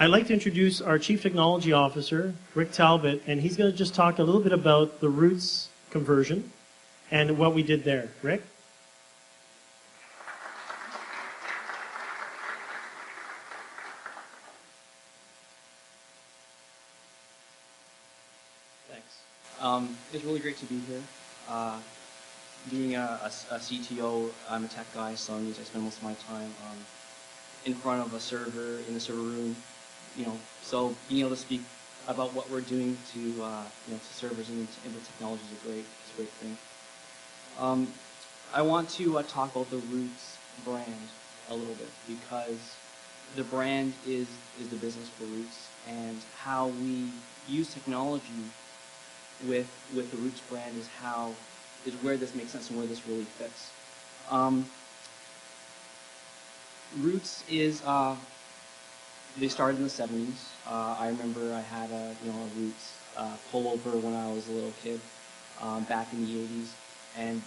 I'd like to introduce our Chief Technology Officer, Rick Talbot, and he's going to just talk a little bit about the roots conversion and what we did there. Rick? Thanks. It's really great to be here. Being a CTO, I'm a tech guy, so I spend most of my time in front of a server, in the server room, so being able to speak about what we're doing to to servers and into technology is a great thing. I want to talk about the Roots brand a little bit, because the brand is the business for Roots, and how we use technology with the Roots brand is where this makes sense and where this really fits. Roots is they started in the 70s. I remember I had a Roots pullover when I was a little kid back in the 80s, and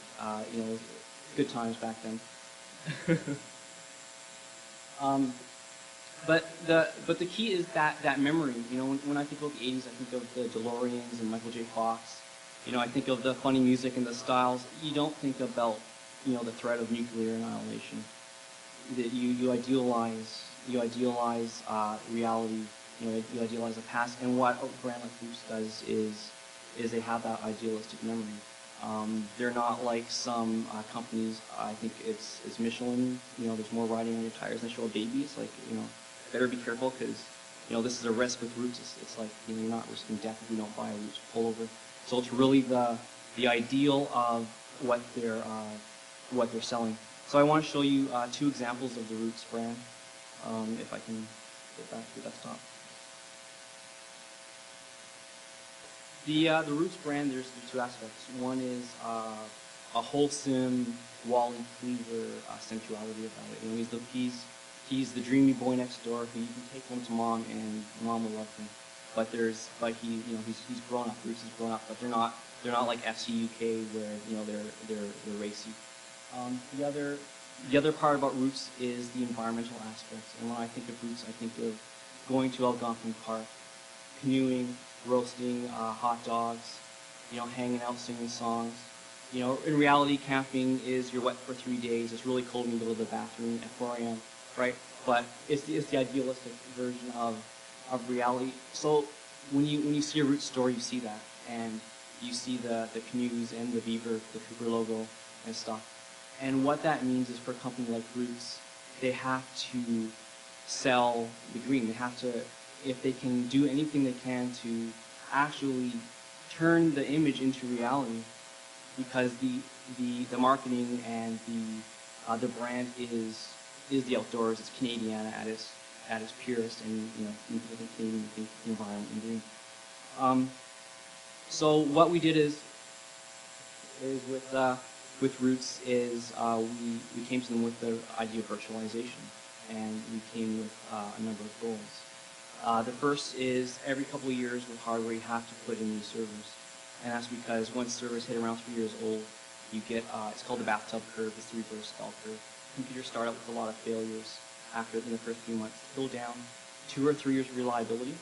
good times back then. But the key is that memory. When I think of the 80s, I think of the DeLoreans and Michael J. Fox. I think of the funny music and the styles. You don't think about the threat of nuclear annihilation. That you idealize reality. You idealize the past. And what a brand like Roots does is they have that idealistic memory. They're not like some companies. I think it's Michelin. There's more riding on your tires than they show a baby. It's like better be careful, because this is a risk with Roots. It's like you're not risking death if you don't buy a Roots pullover. So it's really the ideal of what they're selling. So I want to show you two examples of the Roots brand. If I can get back to the desktop. The Roots brand, there's two aspects. One is a wholesome Wally Cleaver sensuality about it. He's the dreamy boy next door who you can take home to mom and mom will love him. But he's grown up. Roots is grown up, but they're not like FC UK where they're racy. The other part about Roots is the environmental aspects. And when I think of Roots, I think of going to Algonquin Park, canoeing, roasting hot dogs, hanging out, singing songs. In reality, camping is you're wet for 3 days. It's really cold when you go to the bathroom at 4 a.m. Right? But it's the idealistic version of reality. So when you see a Roots store, you see that, and you see the canoes and the beaver, the Cooper logo and stuff. And what that means is, for a company like Roots, they have to sell the green. They have to, if they can do anything they can to actually turn the image into reality, because the marketing and the brand is the outdoors. It's Canadiana at its purest, and think Canadian, think environment and green. So what we did is with Roots is we came to them with the idea of virtualization, and we came with a number of goals. The first is, every couple of years with hardware you have to put in new servers, and that's because once servers hit around 3 years old, you get it's called the bathtub curve. It's the reverse bell curve. Computers start out with a lot of failures in the first few months. Go down 2 or 3 years of reliability,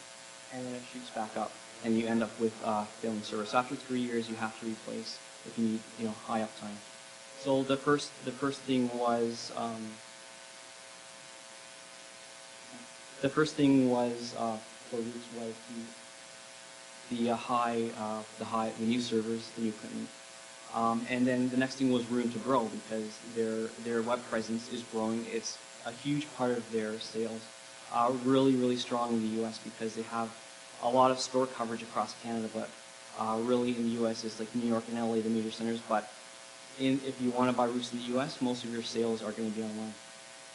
and then it shoots back up, and you end up with failing servers. So after 3 years, you have to replace if you need high uptime. So the first thing was for Roots was the new servers, the new equipment. And then the next thing was room to grow, because their web presence is growing. It's a huge part of their sales. Really, really strong in the U.S. because they have a lot of store coverage across Canada, but really in the U.S. it's like New York and LA, the major centers. But if you want to buy Roots in the U.S., most of your sales are going to be online.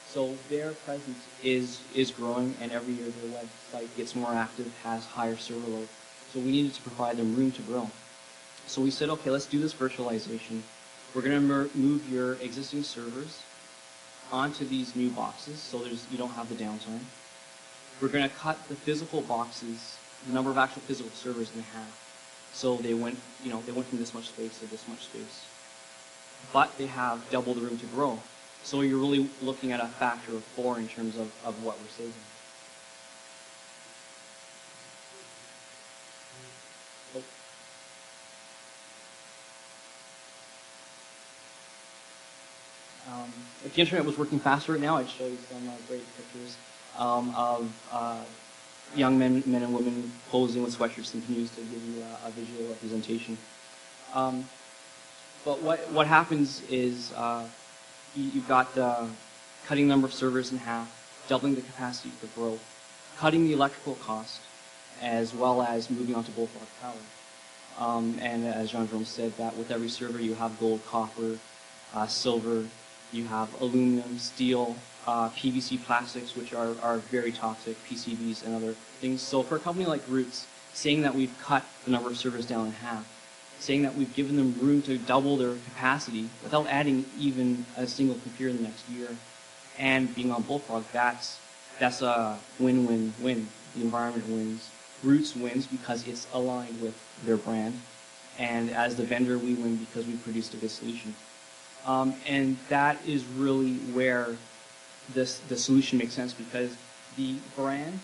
So their presence is growing, and every year their website gets more active, has higher server load. So we needed to provide them room to grow. So we said, okay, let's do this virtualization. We're going to move your existing servers onto these new boxes, so you don't have the downtime. We're going to cut the physical boxes, the number of actual physical servers, in half. So they went from this much space to this much space. But they have double the room to grow. So you're really looking at a factor of 4 in terms of what we're saving. if the internet was working faster right now, I'd show you some great pictures of young men and women posing with sweatshirts and canoes to give you a visual representation. But what happens is you've got cutting the number of servers in half, doubling the capacity for growth, cutting the electrical cost, as well as moving on to bullfrog power. And as Jerome said, that with every server you have gold, copper, silver, you have aluminum, steel, PVC plastics, which are very toxic, PCBs and other things. So for a company like Roots, saying that we've cut the number of servers down in half, saying that we've given them room to double their capacity without adding even a single computer in the next year, and being on Bullfrog, that's a win-win-win. The environment wins. Roots wins because it's aligned with their brand, and as the vendor, we win because we produced a good solution. And that is really where the solution makes sense, because the brand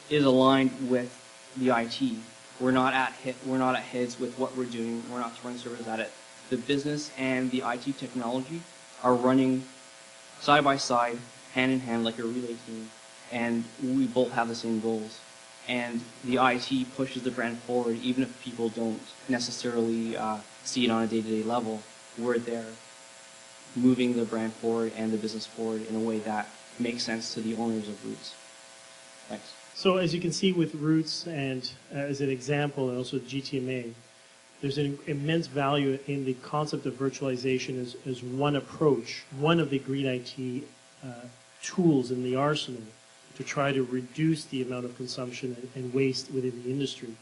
is aligned with the IT. We're not at heads with what we're doing. We're not throwing servers at it. The business and the IT technology are running side by side, hand in hand, like a relay team, and we both have the same goals. And the IT pushes the brand forward, even if people don't necessarily see it on a day-to-day level. We're there, moving the brand forward and the business forward in a way that makes sense to the owners of Roots. Thanks. So as you can see with Roots and as an example, and also GTMA, there's an immense value in the concept of virtualization as one approach, one of the green IT tools in the arsenal to try to reduce the amount of consumption and waste within the industry.